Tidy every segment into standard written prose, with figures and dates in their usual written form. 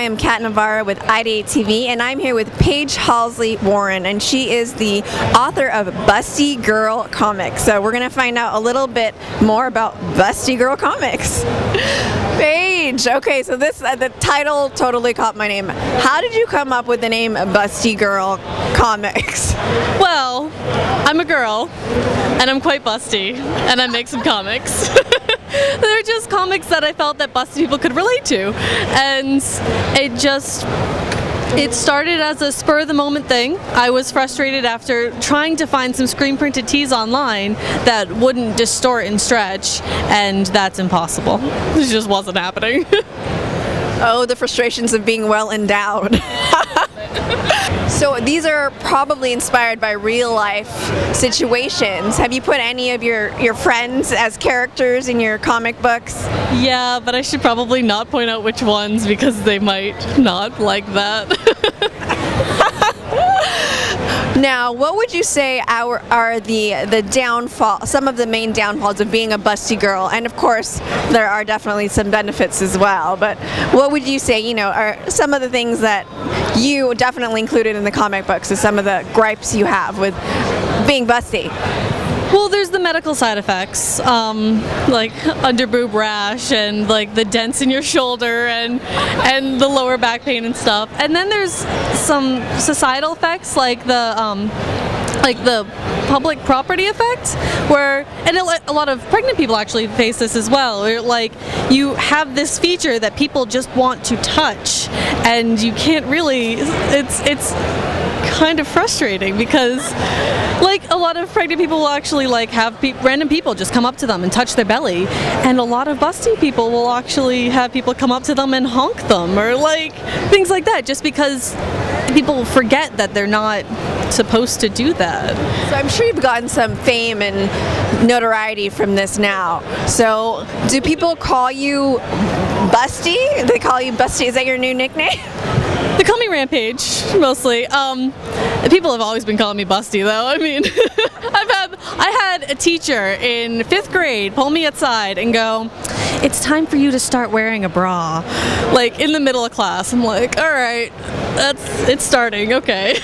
I am Cat Navarro with IdeateTV, and I'm here with Paige Halsey Warren, and she is the author of Busty Girl Comics. So we're going to find out a little bit more about Busty Girl Comics. Paige, okay, so the title totally caught my name. How did you come up with the name Busty Girl Comics? Well, I'm a girl, and I'm quite busty, and I make some comics. They're just comics that I felt that busty people could relate to, and it started as a spur-of-the-moment thing. I was frustrated after trying to find some screen-printed tees online that wouldn't distort and stretch, and that's impossible. It just wasn't happening. Oh, the frustrations of being well endowed. So these are probably inspired by real-life situations. Have you put any of your friends as characters in your comic books? Yeah, but I should probably not point out which ones because they might not like that. Now, what would you say are the downfall, some of the main downfalls of being a busty girl? And of course, there are definitely some benefits as well. But what would you say, you know, are some of the things that you definitely included in the comic books as some of the gripes you have with being busty? Well, there's the medical side effects, like underboob rash and like the dents in your shoulder and the lower back pain and stuff. And then there's some societal effects like the public property effect, where, and a lot of pregnant people actually face this as well, where like you have this feature that people just want to touch and you can't really, it's kind of frustrating because like a lot of pregnant people will actually like have random people just come up to them and touch their belly, and a lot of busty people will actually have people come up to them and honk them or like things like that, just because people forget that they're not supposed to do that. So I'm sure you've gotten some fame and notoriety from this now. So do people call you Busty? They call you Busty? Is that your new nickname? They call me Rampaige, mostly. People have always been calling me Busty, though. I mean, I had a teacher in 5th grade pull me aside and go, "It's time for you to start wearing a bra." Like, in the middle of class. I'm like, all right, it's starting, okay.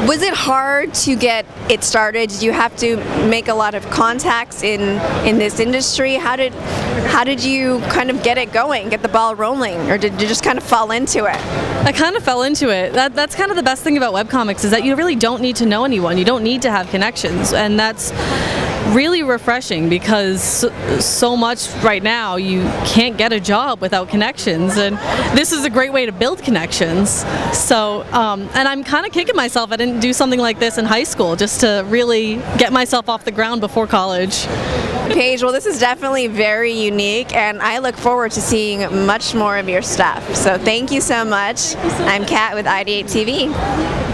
Was it hard to get it started? Did you have to make a lot of contacts in this industry? How did you kind of get it going, get the ball rolling, or did you just kind of fall into it? I kind of fell into it. That's kind of the best thing about webcomics, is that you really don't need to know anyone. You don't need to have connections, and that's really refreshing because so much right now you can't get a job without connections, and this is a great way to build connections. So, and I'm kind of kicking myself I didn't do something like this in high school, just to really get myself off the ground before college. Paige, well, this is definitely very unique, and I look forward to seeing much more of your stuff. So thank you so much. I'm Kat with IdeateTV.